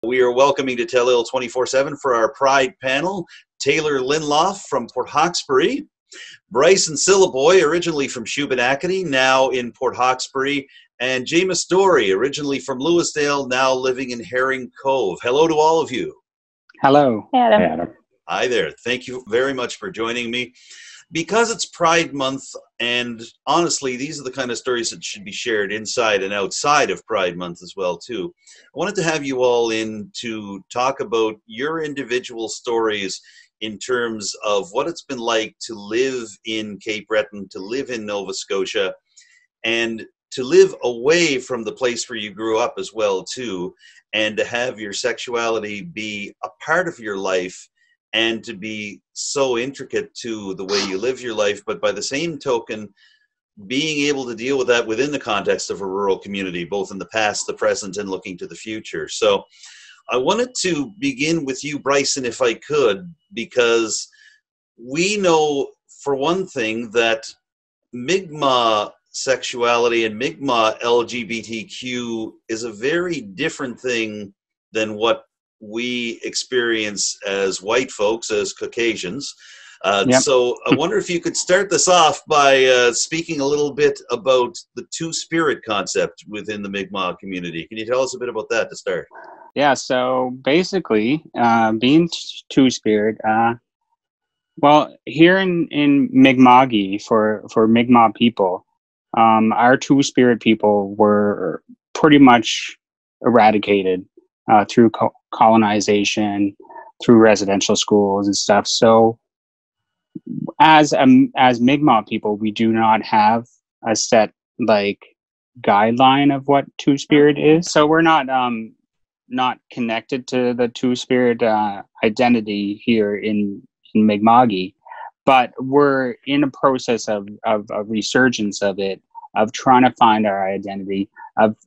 We are welcoming to Telile 24/7 for our Pride panel, Taylor Linloff from Port Hawkesbury, Bryson Syliboy, originally from Shubenacadie, now in Port Hawkesbury, and Jamus Dorey, originally from Louisdale, now living in Cove. Hello to all of you. Hello. Hey, Adam. Hey, Adam. Hi there. Thank you very much for joining me. Because it's Pride Month, and honestly, these are the kind of stories that should be shared inside and outside of Pride Month as well, too. I wanted to have you all in to talk about your individual stories in terms of what it's been like to live in Cape Breton, to live in Nova Scotia, and to live away from the place where you grew up as well, too, and to have your sexuality be a part of your life and to be so intricate to the way you live your life, but by the same token, being able to deal with that within the context of a rural community, both in the past, the present, and looking to the future. So I wanted to begin with you, Bryson, if I could, because we know, for one thing, that Mi'kmaq sexuality and Mi'kmaq LGBTQ is a very different thing than what we experience as white folks, as Caucasians. Yep. So I wonder if you could start this off by speaking a little bit about the two-spirit concept within the Mi'kmaq community. Can you tell us a bit about that to start? Yeah, so basically, being two-spirit, well, here in Mi'kma'ki, for Mi'kmaq people, our two-spirit people were pretty much eradicated through colonization, through residential schools and stuff. So as Mi'kmaq people, we do not have a set guideline of what two-spirit is. So we're not connected to the two-spirit identity here in Mi'kma'ki, but we're in a process of a resurgence of it, of trying to find our identity, of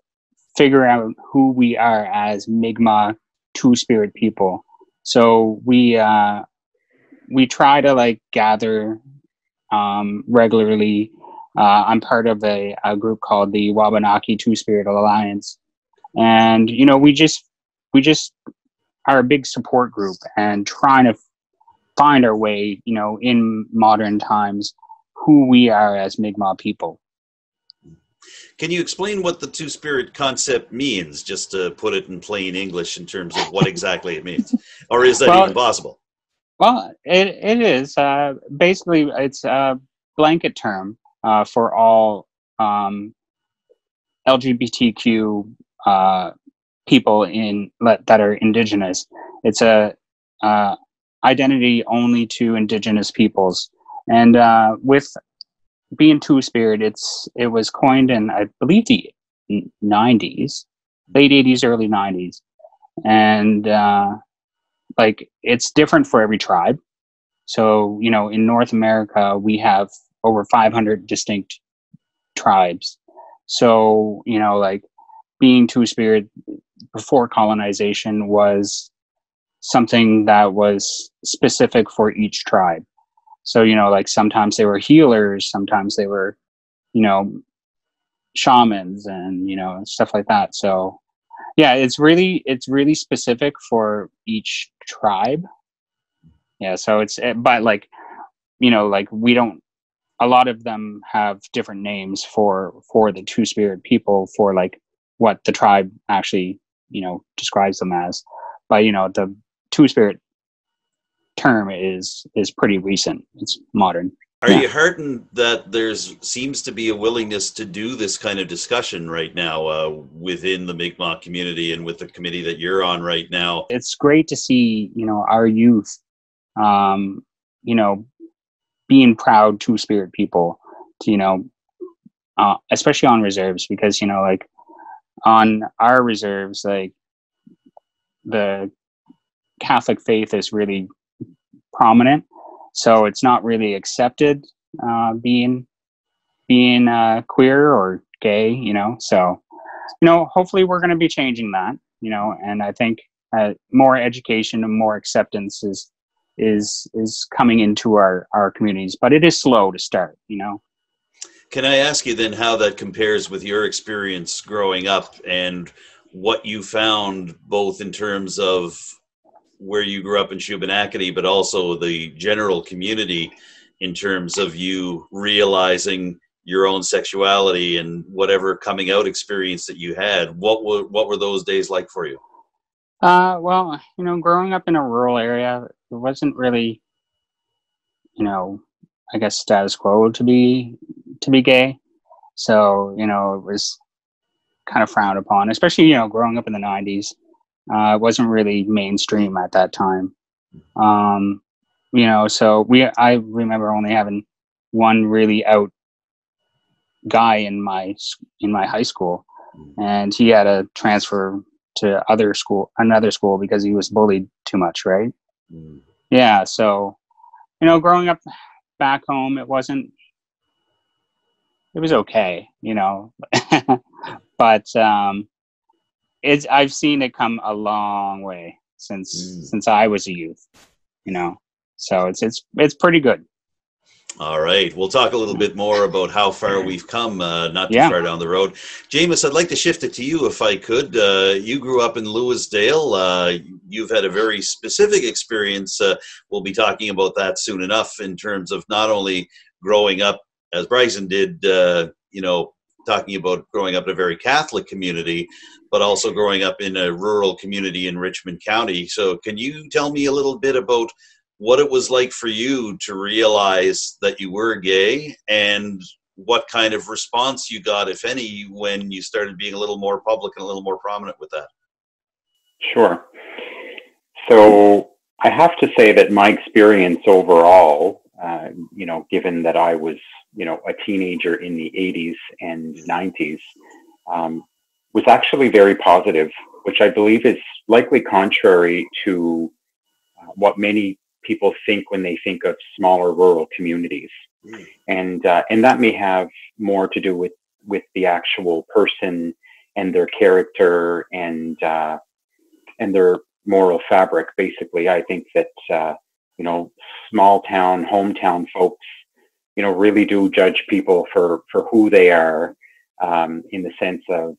figure out who we are as Mi'kmaq two-spirit people. So we try to gather regularly. I'm part of a group called the Wabanaki Two-Spirit Alliance, and we just are a big support group and trying to find our way, in modern times, who we are as Mi'kmaq people. Can you explain what the two-spirit concept means, just to put it in plain English in terms of what exactly it means? Or is that even possible? Well, it is. Basically, it's a blanket term for all LGBTQ people that are Indigenous. It's a identity only to Indigenous peoples. And with being two-spirit, it was coined in, I believe, the 90s, late 80s, early 90s. And it's different for every tribe. So, in North America, we have over 500 distinct tribes. So, being two-spirit before colonization was something that was specific for each tribe. So, sometimes they were healers, sometimes they were, shamans and, stuff like that. So, yeah, it's really specific for each tribe. Yeah. So but we don't, a lot of them have different names for the two-spirit people for what the tribe actually, describes them as. But, the two-spirit term is pretty recent. It's modern. Are you heartened that seems to be a willingness to do this kind of discussion right now within the Mi'kmaq community and with the committee that you're on right now? It's great to see, our youth, being proud two-spirit people, to, especially on reserves, because, on our reserves, the Catholic faith is really prominent, so it's not really accepted being queer or gay, so hopefully we're going to be changing that, and I think more education and more acceptance is coming into our communities, but it is slow to start. Can I ask you then how that compares with your experience growing up and what you found, both in terms of where you grew up in Shubenacadie, but also the general community, in terms of you realizing your own sexuality and whatever coming out experience that you had. What were those days like for you? Well, growing up in a rural area, it wasn't really, I guess status quo to be gay. So, it was kind of frowned upon, especially, growing up in the 90s. It wasn't really mainstream at that time. So I remember only having one really out guy in my high school, and he had to transfer to another school because he was bullied too much, right? Yeah. So, growing up back home, it was okay, but I've seen it come a long way since I was a youth, so it's pretty good. All right, we'll talk a little bit more about how far we've come, not too far down the road. Jamus, I'd like to shift it to you if I could. You grew up in Louisdale. You've had a very specific experience. We'll be talking about that soon enough, in terms of not only growing up as Bryson did, talking about growing up in a very Catholic community, but also growing up in a rural community in Richmond County. So can you tell me a little bit about what it was like for you to realize that you were gay, and what kind of response you got, if any, when you started being a little more public and a little more prominent with that? Sure. So I have to say that my experience overall, given that I was, a teenager in the 80s and 90s, was actually very positive, which I believe is likely contrary to what many people think when they think of smaller rural communities. And that may have more to do with the actual person and their character and their moral fabric. Basically, I think that small town, hometown folks, really do judge people for who they are, in the sense of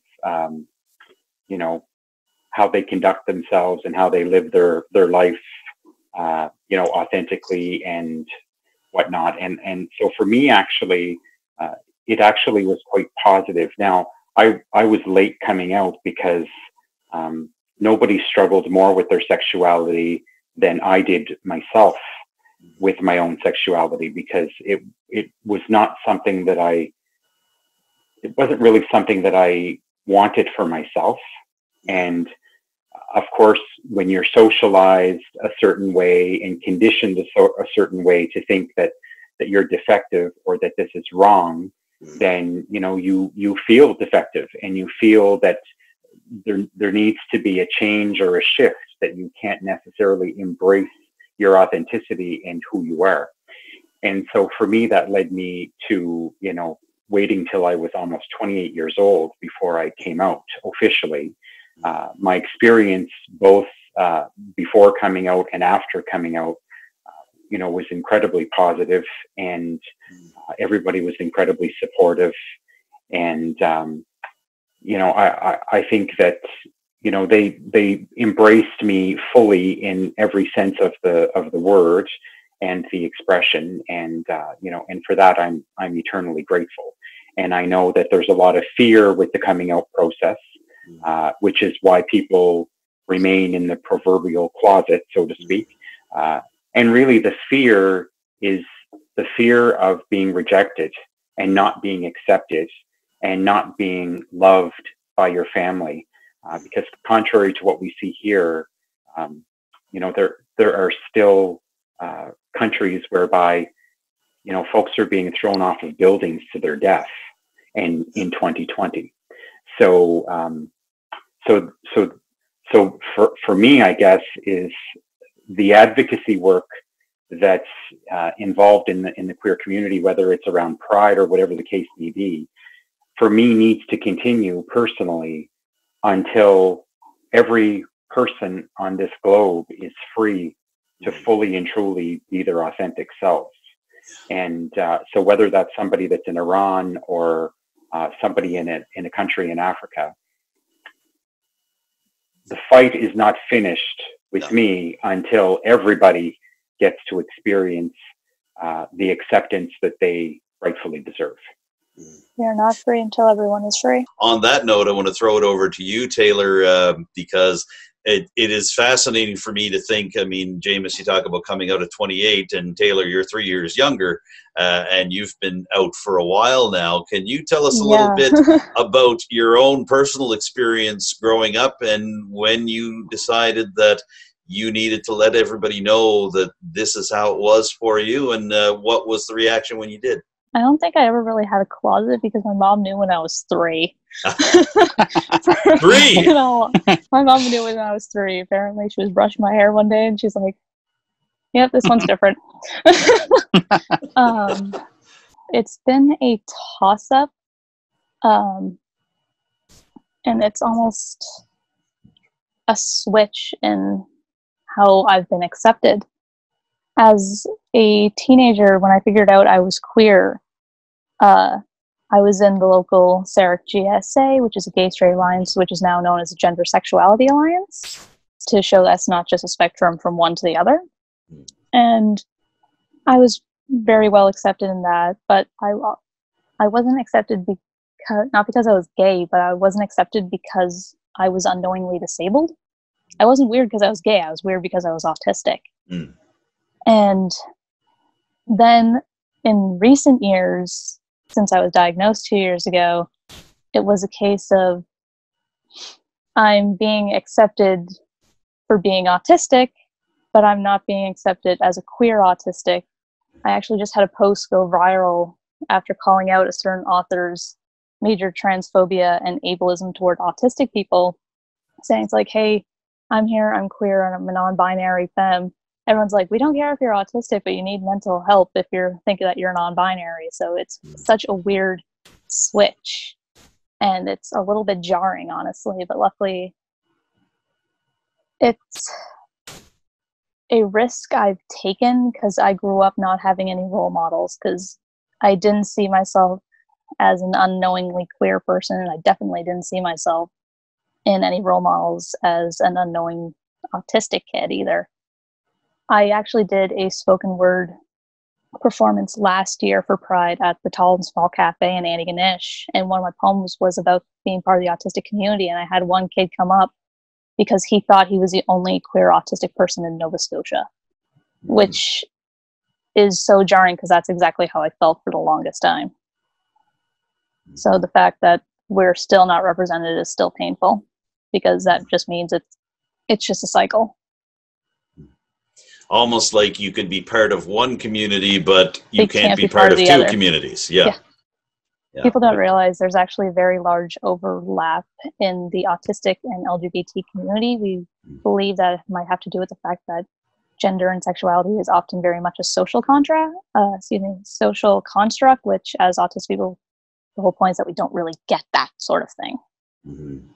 how they conduct themselves and how they live their life, authentically and whatnot. And so for me, actually, it actually was quite positive. Now, I was late coming out because nobody struggled more with their sexuality than I did myself with my own sexuality, because it was not something that it wasn't really something that I wanted for myself. And of course, when you're socialized a certain way and conditioned a certain way to think that you're defective or that this is wrong, then, you feel defective, and you feel that there needs to be a change or a shift, that you can't necessarily embrace your authenticity and who you are. And so for me, that led me to, waiting till I was almost 28 years old before I came out officially. My experience, both before coming out and after coming out, was incredibly positive, and everybody was incredibly supportive. And, I think that, they embraced me fully in every sense of the word and the expression. And, and for that, I'm eternally grateful. And I know that there's a lot of fear with the coming out process, which is why people remain in the proverbial closet, so to speak. And really the fear is the fear of being rejected and not being accepted and not being loved by your family. Because contrary to what we see here, there are still countries whereby, folks are being thrown off of buildings to their death, and in 2020. So for me, I guess, is the advocacy work that's involved in the queer community, whether it's around pride or whatever the case may be, for me needs to continue personally until every person on this globe is free to fully and truly be their authentic selves. And so whether that's somebody that's in Iran or somebody in a country in Africa, the fight is not finished with me until everybody gets to experience the acceptance that they rightfully deserve. We are not free until everyone is free. On that note, I want to throw it over to you, Taylor, because it is fascinating for me to think. I mean, Jamus, you talk about coming out at 28, and Taylor, you're 3 years younger, and you've been out for a while now. Can you tell us a little bit about your own personal experience growing up and when you decided that you needed to let everybody know that this is how it was for you, and what was the reaction when you did? I don't think I ever really had a closet because my mom knew when I was 3. 3? You know, my mom knew when I was 3. Apparently, she was brushing my hair one day and she's like, "Yep, this one's different." It's been a toss-up, and it's almost a switch in how I've been accepted. As a teenager, when I figured out I was queer, I was in the local SARC GSA, which is a Gay Straight Alliance, which is now known as a Gender Sexuality Alliance, to show that's not just a spectrum from one to the other. And I was very well accepted in that, but I wasn't accepted not because I was gay, but I wasn't accepted because I was unknowingly disabled. I wasn't weird because I was gay. I was weird because I was autistic. And then in recent years, since I was diagnosed 2 years ago, it was a case of I'm being accepted for being autistic, but I'm not being accepted as a queer autistic. I actually just had a post go viral after calling out a certain author's major transphobia and ableism toward autistic people, saying it's like, hey, I'm here, I'm queer, and I'm a non-binary femme. Everyone's like, we don't care if you're autistic, but you need mental help if you're thinking that you're non-binary. So it's such a weird switch. And it's a little bit jarring, honestly. But luckily, it's a risk I've taken because I grew up not having any role models, because I didn't see myself as an unknowingly queer person. And I definitely didn't see myself in any role models as an unknowing autistic kid either. I actually did a spoken word performance last year for Pride at the Tall and Small Cafe in Antigonish, and one of my poems was about being part of the autistic community, and I had one kid come up because he thought he was the only queer autistic person in Nova Scotia, which is so jarring because that's exactly how I felt for the longest time. So the fact that we're still not represented is still painful, because that just means it's just a cycle. Almost like you could be part of one community, but you can't be part of two other communities. Yeah. People don't realize there's actually a very large overlap in the autistic and LGBT community. We believe that it might have to do with the fact that gender and sexuality is often very much a social social construct, which as autistic people, the whole point is that we don't really get that sort of thing. Mm-hmm.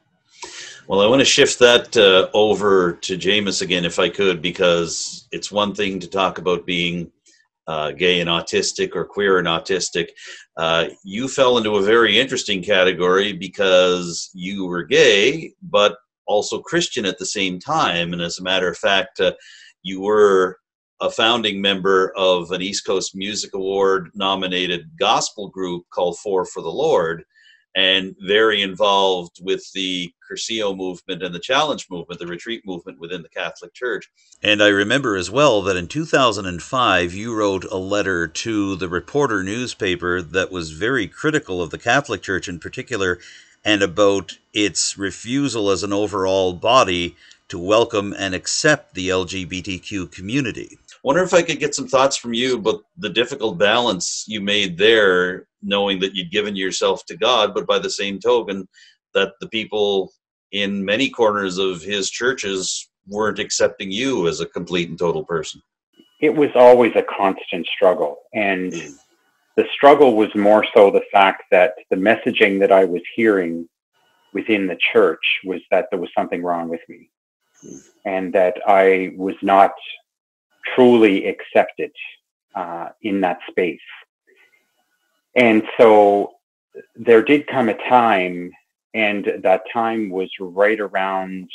Well, I want to shift that over to Jamus again, if I could, because it's one thing to talk about being gay and autistic or queer and autistic. You fell into a very interesting category because you were gay, but also Christian at the same time. And as a matter of fact, you were a founding member of an East Coast Music Award nominated gospel group called Four for the Lord, and very involved with the Curcio movement and the Challenge movement, the retreat movement within the Catholic Church. And I remember as well that in 2005, you wrote a letter to the Reporter newspaper that was very critical of the Catholic Church in particular, and about its refusal as an overall body to welcome and accept the LGBTQ community. Wonder if I could get some thoughts from you about the difficult balance you made there, knowing that you'd given yourself to God, but by the same token, that the people in many corners of his churches weren't accepting you as a complete and total person. It was always a constant struggle. And the struggle was more so the fact that the messaging that I was hearing within the church was that there was something wrong with me, and that I was not truly accepted in that space. And so there did come a time, and that time was right around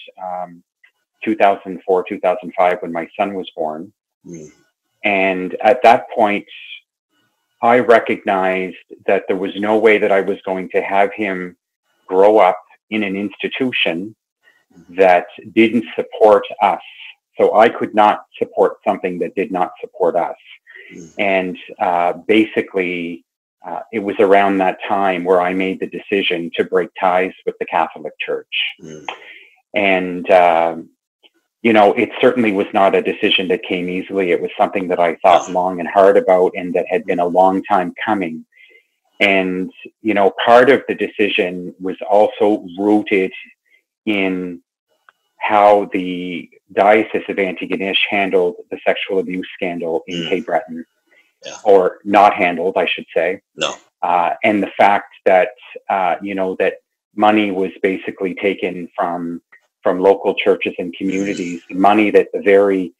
2004, 2005, when my son was born. And at that point, I recognized that there was no way that I was going to have him grow up in an institution that didn't support us. So I could not support something that did not support us. And basically, it was around that time where I made the decision to break ties with the Catholic Church. And, you know, it certainly was not a decision that came easily. It was something that I thought long and hard about, and that had been a long time coming. And, you know, part of the decision was also rooted in how the Diocese of Antigonish handled the sexual abuse scandal in Cape Breton, or not handled, I should say. No. And the fact that, you know, that money was basically taken from local churches and communities, money that the very,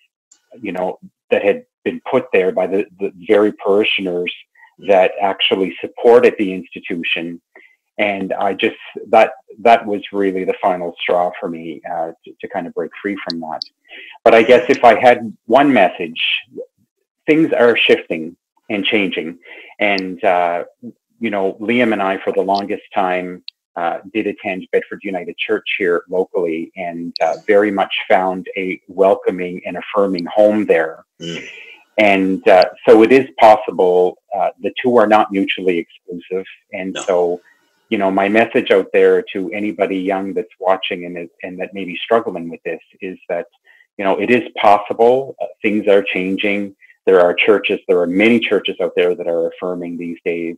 you know, that had been put there by the very parishioners that actually supported the institution. And I just, that was really the final straw for me to kind of break free from that. But I guess if I had one message, things are shifting and changing. And, you know, Liam and I, for the longest time, did attend Bedford United Church here locally, and very much found a welcoming and affirming home there. And so it is possible. The two are not mutually exclusive. And so, you know, my message out there to anybody young that's watching and that may be struggling with this is that, you know, it is possible. Things are changing. There are many churches out there that are affirming these days.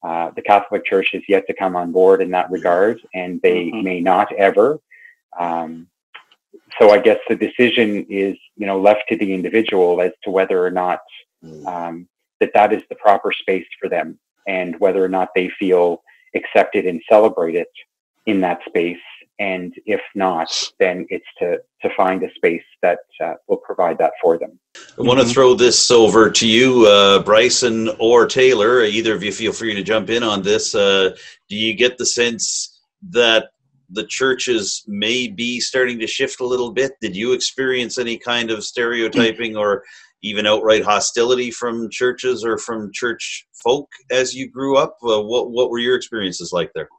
The Catholic Church is yet to come on board in that regard, and they may not ever. So I guess the decision is, you know, left to the individual as to whether or not that is the proper space for them, and whether or not they feel accepted and celebrated in that space. And if not, then it's to find a space that will provide that for them. I want to throw this over to you, Bryson or Taylor. Either of you feel free to jump in on this. Do you get the sense that the churches may be starting to shift a little bit? Did you experience any kind of stereotyping or even outright hostility from churches or from church folk as you grew up? What were your experiences like there?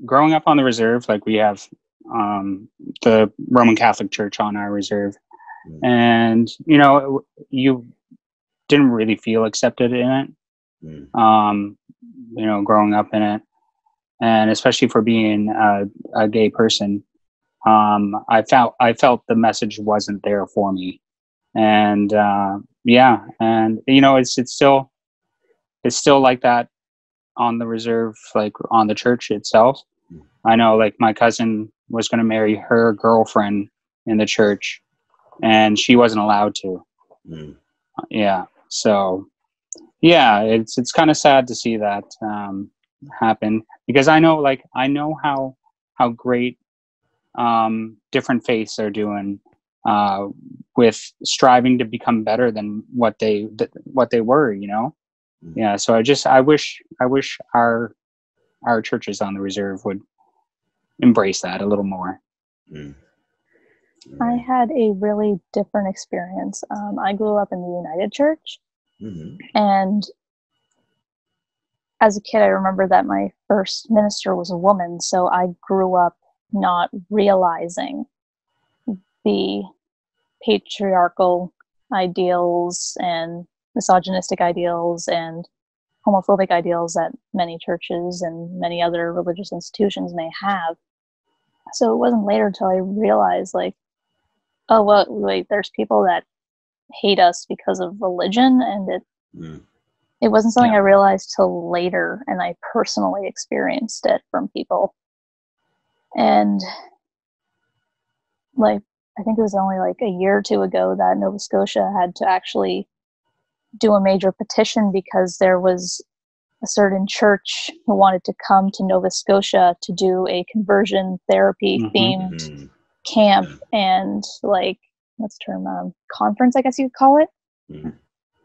Growing up on the reserve, like, we have the Roman Catholic Church on our reserve, and, you know, you didn't really feel accepted in it. You know, growing up in it, and especially for being a gay person, I felt the message wasn't there for me. And and, you know, it's still like that on the reserve, like on the church itself. I know, like, my cousin was going to marry her girlfriend in the church, and she wasn't allowed to. So it's kind of sad to see that happen, because I know how great different faiths are doing with striving to become better than what they were, you know. So I wish our churches on the reserve would embrace that a little more. I had a really different experience. I grew up in the United Church, and as a kid, I remember that my first minister was a woman, so I grew up not realizing the patriarchal ideals and misogynistic ideals and homophobic ideals that many churches and many other religious institutions may have. So it wasn't later until I realized, like, oh, well, wait, there's people that hate us because of religion, and it wasn't something I realized till later, and I personally experienced it from people. And, like, I think it was only like a year or two ago that Nova Scotia had to actually do a major petition because there was a certain church who wanted to come to Nova Scotia to do a conversion therapy themed camp and, like, what's the term, conference, I guess you could call it.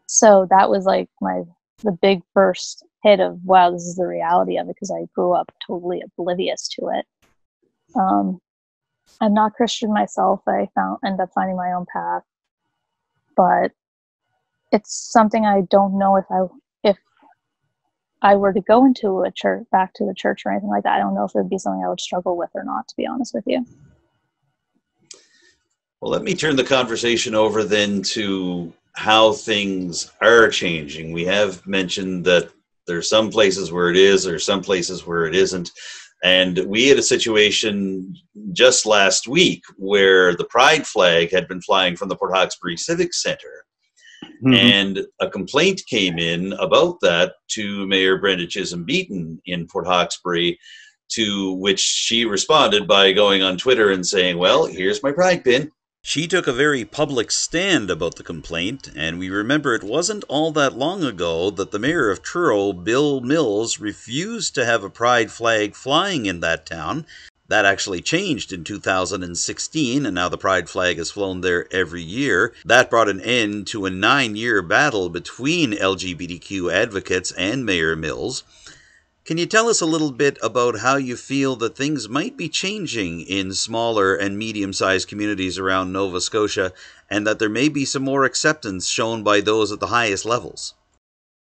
So that was like my the big first hit of, wow, this is the reality of it, because I grew up totally oblivious to it. I'm not Christian myself. I ended up finding my own path, but it's something I don't know if I were to go into a church, back to the church or anything like that. I don't know if it would be something I would struggle with or not, to be honest with you. Well, let me turn the conversation over then to how things are changing. We have mentioned that there's some places where it is, or some places where it isn't. And we had a situation just last week where the pride flag had been flying from the Port Hawkesbury Civic Centre. Mm-hmm. And a complaint came in about that to Mayor Brenda Beaton in Port Hawkesbury, to which she responded by going on Twitter and saying, well, here's my pride pin. She took a very public stand about the complaint, and we remember it wasn't all that long ago that the mayor of Truro, Bill Mills, refused to have a pride flag flying in that town. That actually changed in 2016, and now the pride flag is flown there every year. That brought an end to a 9-year battle between LGBTQ advocates and Mayor Mills. Can you tell us a little bit about how you feel that things might be changing in smaller and medium-sized communities around Nova Scotia, and that there may be some more acceptance shown by those at the highest levels?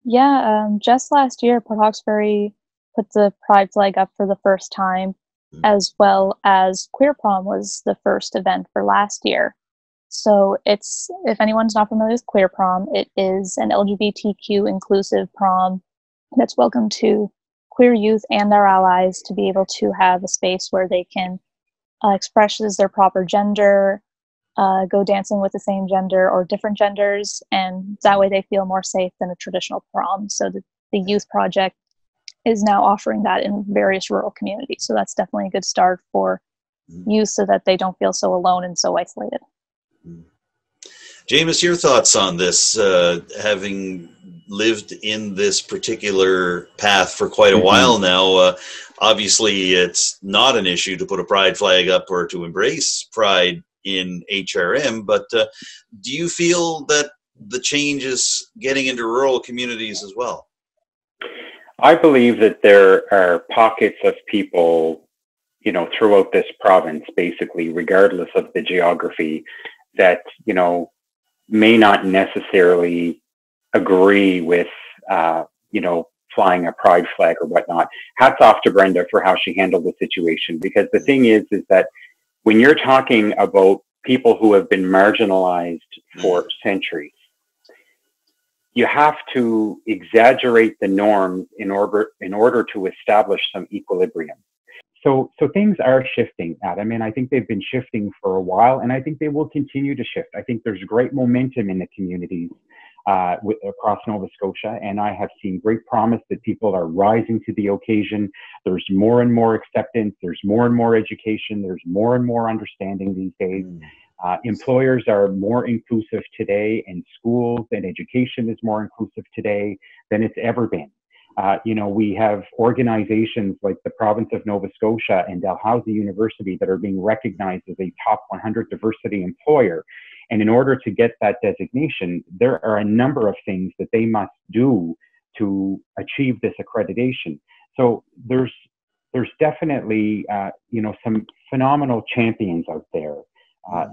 Yeah, just last year, Port Hawkesbury put the pride flag up for the first time, as well as Queer Prom was the first event for last year. So it's, if anyone's not familiar with Queer Prom, it is an LGBTQ inclusive prom that's welcome to queer youth and their allies to be able to have a space where they can express as their proper gender, go dancing with the same gender or different genders, and that way they feel more safe than a traditional prom. So the youth project is now offering that in various rural communities. So that's definitely a good start for youth so that they don't feel so alone and so isolated. Jamus, your thoughts on this, having lived in this particular path for quite a while now. Obviously, it's not an issue to put a pride flag up or to embrace pride in HRM, but do you feel that the change is getting into rural communities as well? I believe that there are pockets of people, you know, throughout this province, basically, regardless of the geography, that, you know, may not necessarily agree with, you know, flying a pride flag or whatnot. Hats off to Brenda for how she handled the situation, because the thing is that when you're talking about people who have been marginalized for centuries, you have to exaggerate the norms in order to establish some equilibrium. So things are shifting, Adam, and I think they've been shifting for a while, and I think they will continue to shift. I think there's great momentum in the communities across Nova Scotia, and I have seen great promise that people are rising to the occasion. There's more and more acceptance. There's more and more education. There's more and more understanding these days. Employers are more inclusive today, and schools and education is more inclusive today than it's ever been. You know, we have organizations like the province of Nova Scotia and Dalhousie University that are being recognized as a top 100 diversity employer. And in order to get that designation, there are a number of things that they must do to achieve this accreditation. So there's definitely, you know, some phenomenal champions out there,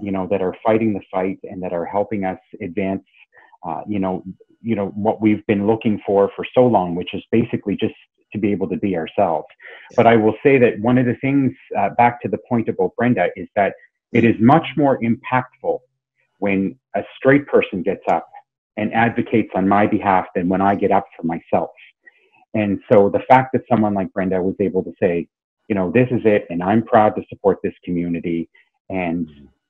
you know, that are fighting the fight and that are helping us advance, you know, what we've been looking for so long, which is basically just to be able to be ourselves. But I will say that one of the things, back to the point about Brenda, is that it is much more impactful when a straight person gets up and advocates on my behalf than when I get up for myself. And so the fact that someone like Brenda was able to say, you know, this is it, and I'm proud to support this community, and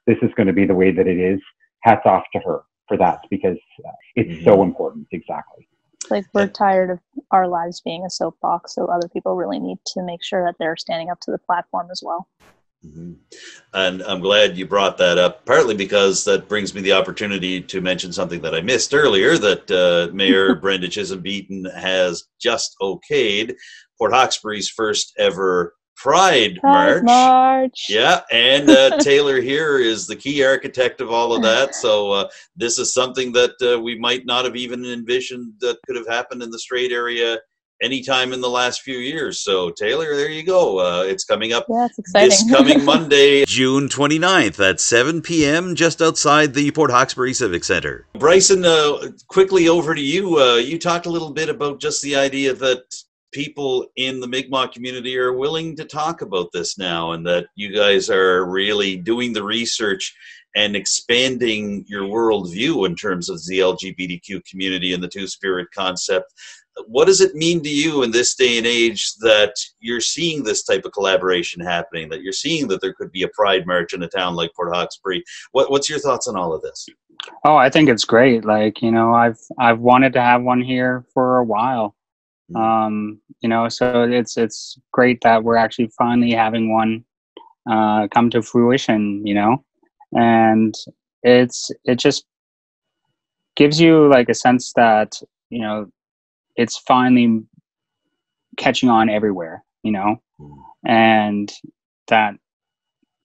this is going to be the way that it is, hats off to her for that, because it's so important. Exactly. Like, we're tired of our lives being a soapbox, so other people really need to make sure that they're standing up to the platform as well. And I'm glad you brought that up, partly because that brings me the opportunity to mention something that I missed earlier, that Mayor Brenda Beaton has just okayed Port Hawkesbury's first ever Pride March. Yeah, and Taylor here is the key architect of all of that. So this is something that we might not have even envisioned that could have happened in the Strait area anytime in the last few years. So Taylor, there you go. It's coming up this coming Monday, June 29th at 7 p.m. just outside the Port Hawkesbury Civic Center. Bryson, quickly over to you. You talked a little bit about just the idea that people in the Mi'kmaq community are willing to talk about this now, and that you guys are really doing the research and expanding your worldview in terms of the LGBTQ community and the Two-Spirit concept. What does it mean to you in this day and age that you're seeing this type of collaboration happening, that you're seeing that there could be a Pride March in a town like Port Hawkesbury? What's your thoughts on all of this? Oh, I think it's great. Like, you know, I've wanted to have one here for a while. You know, so it's great that we're actually finally having one come to fruition, you know, and it just gives you like a sense that, you know, it's finally catching on everywhere, you know, and that,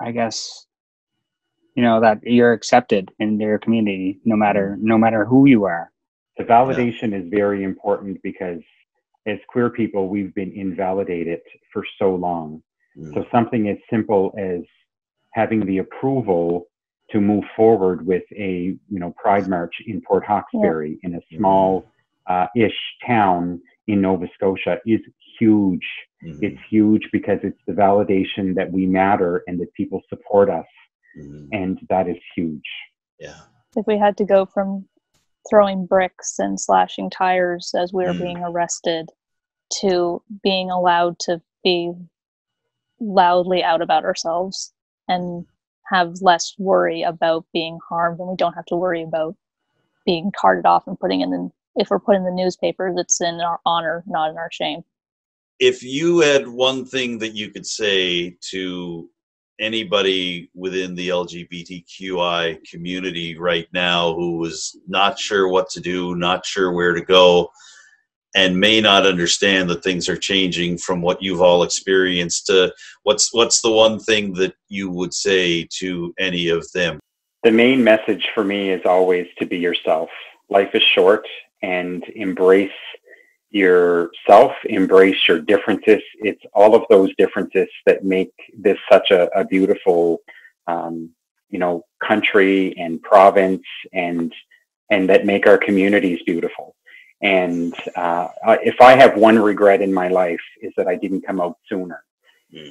I guess, you know, that you're accepted in their community, no matter who you are. The validation is very important, because as queer people, we've been invalidated for so long. So something as simple as having the approval to move forward with a, you know, Pride March in Port Hawkesbury, in a small ish town in Nova Scotia, is huge. It's huge because it's the validation that we matter and that people support us. And that is huge. Yeah. If we had to go from throwing bricks and slashing tires as we were being arrested to being allowed to be loudly out about ourselves and have less worry about being harmed, and we don't have to worry about being carted off and if we're put in the newspapers, it's in our honor, not in our shame. If you had one thing that you could say to anybody within the LGBTQI community right now who is not sure what to do, not sure where to go, and may not understand that things are changing from what you've all experienced, what's the one thing that you would say to any of them? The main message for me is always to be yourself. Life is short, and embrace yourself, embrace your differences. It's all of those differences that make this such a beautiful, you know, country and province, and that make our communities beautiful. And if I have one regret in my life, is that I didn't come out sooner,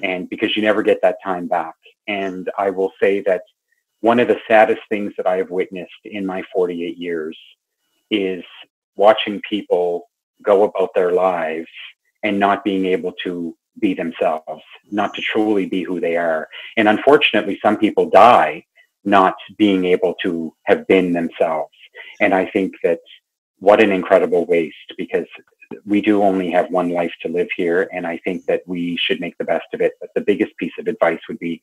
and because you never get that time back. And I will say that one of the saddest things that I have witnessed in my 48 years is watching people go about their lives and not being able to be themselves, not to truly be who they are. And unfortunately, some people die not being able to have been themselves. And I think that what an incredible waste, because we do only have one life to live here. And I think that we should make the best of it. But the biggest piece of advice would be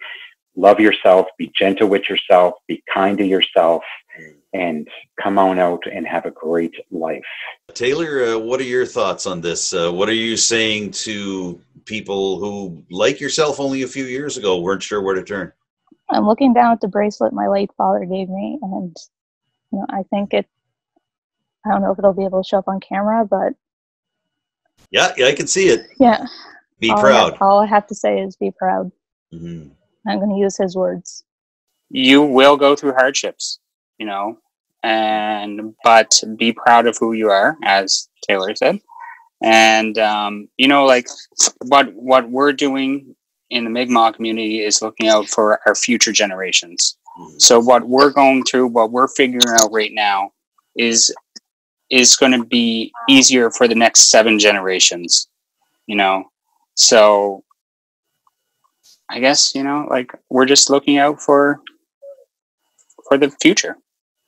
love yourself, be gentle with yourself, be kind to yourself, and come on out and have a great life. Taylor, what are your thoughts on this? What are you saying to people who, like yourself only a few years ago, weren't sure where to turn? I'm looking down at the bracelet my late father gave me, and you know, I think I don't know if it'll be able to show up on camera, but yeah, I can see it. Yeah. Be proud. All I have to say is be proud. I'm going to use his words. You will go through hardships, you know, but be proud of who you are, as Taylor said. And, you know, like what we're doing in the Mi'kmaq community is looking out for our future generations. So what we're going through, what we're figuring out right now is going to be easier for the next 7 generations, you know? So I guess, you know, like we're just looking out for the future.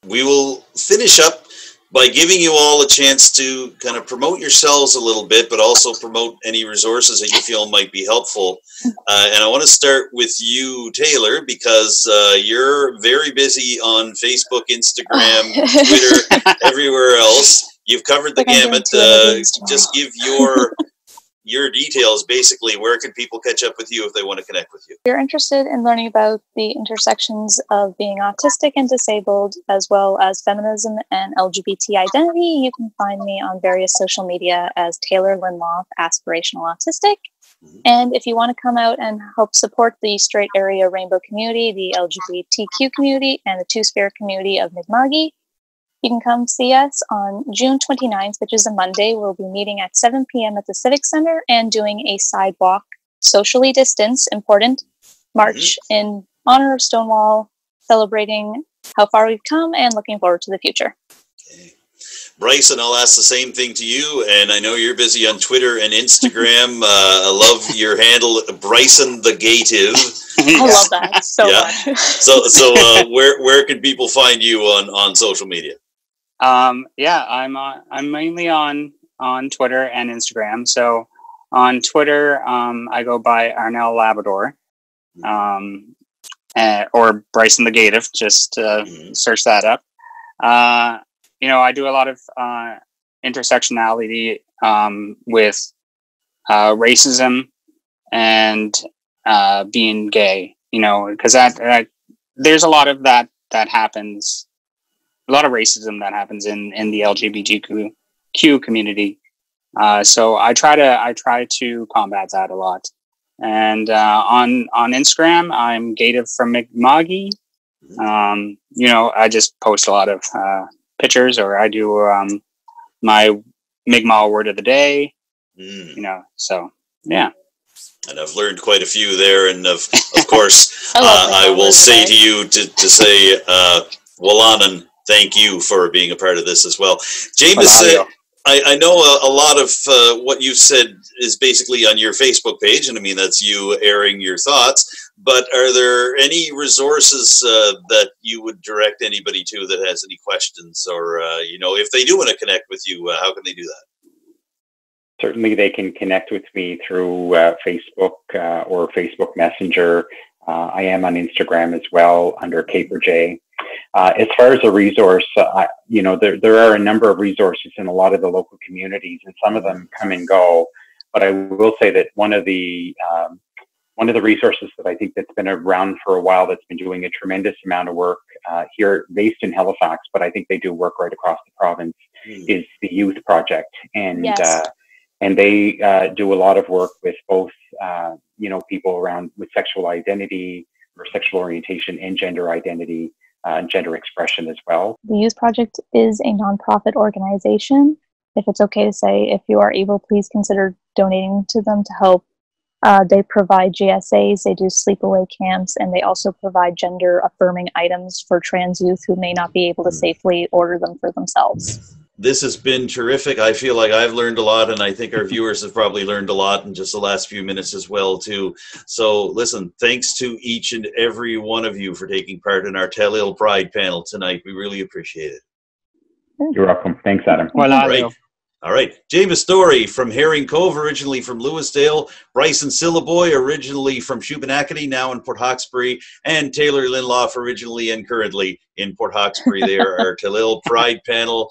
We will finish up by giving you all a chance to kind of promote yourselves a little bit, but also promote any resources that you feel might be helpful. And I want to start with you, Taylor, because you're very busy on Facebook, Instagram, Twitter, everywhere else. You've covered the gamut. Just give your details, basically, where can people catch up with you if they want to connect with you? If you're interested in learning about the intersections of being autistic and disabled, as well as feminism and LGBT identity, you can find me on various social media as Taylor Linloff, Aspirational Autistic. And if you want to come out and help support the straight area rainbow community, the LGBTQ community, and the Two-Spirit community of Mi'kma'ki, you can come see us on June 29th, which is a Monday. We'll be meeting at 7 p.m. at the Civic Center and doing a sidewalk, socially distanced, important march in honor of Stonewall, celebrating how far we've come and looking forward to the future. Okay. Bryson, I'll ask the same thing to you, and I know you're busy on Twitter and Instagram. I love your handle, Bryson the Gative. I love that so much. So where can people find you on social media? I'm mainly on Twitter and Instagram. So on Twitter, I go by Arnell Labrador, or Bryson the Gative. Just search that up. I do a lot of intersectionality with racism and being gay. Because that there's a lot of that happens. A lot of racism that happens in the LGBTQ community. So I try to combat that a lot. And on Instagram, I'm Gative from Mi'kma'ki. I just post a lot of pictures, or I do my Mi'kmaq word of the day. So yeah. And I've learned quite a few there, and of course, I will say to you to say Walanan. Thank you for being a part of this as well. Jamus, I know a lot of what you've said is basically on your Facebook page, and I mean, that's you airing your thoughts, but are there any resources that you would direct anybody to that has any questions, or, if they do want to connect with you, how can they do that? Certainly they can connect with me through Facebook or Facebook Messenger. I am on Instagram as well under Caper J. As far as a resource, there are a number of resources in a lot of the local communities, and some of them come and go. But I will say that one of the resources that I think that's been around for a while, that's been doing a tremendous amount of work here, based in Halifax, but I think they do work right across the province, is the Youth Project, and they do a lot of work with both people around with sexual identity or sexual orientation and gender identity. Gender expression as well. The Youth Project is a nonprofit organization. If it's okay to say, if you are able, please consider donating to them to help. They provide GSAs, they do sleepaway camps, and they also provide gender-affirming items for trans youth who may not be able to safely order them for themselves. This has been terrific. I feel like I've learned a lot, and I think our viewers have probably learned a lot in just the last few minutes as well, too. So, listen, thanks to each and every one of you for taking part in our Telile Pride panel tonight. We really appreciate it. You're welcome. Thanks, Adam. All right. Jamus Dorey from Herring Cove, originally from Louisdale. Bryson Syliboy, originally from Shubenacadie, now in Port Hawkesbury. And Taylor Linloff, originally and currently in Port Hawkesbury. They are our Telile Pride panel.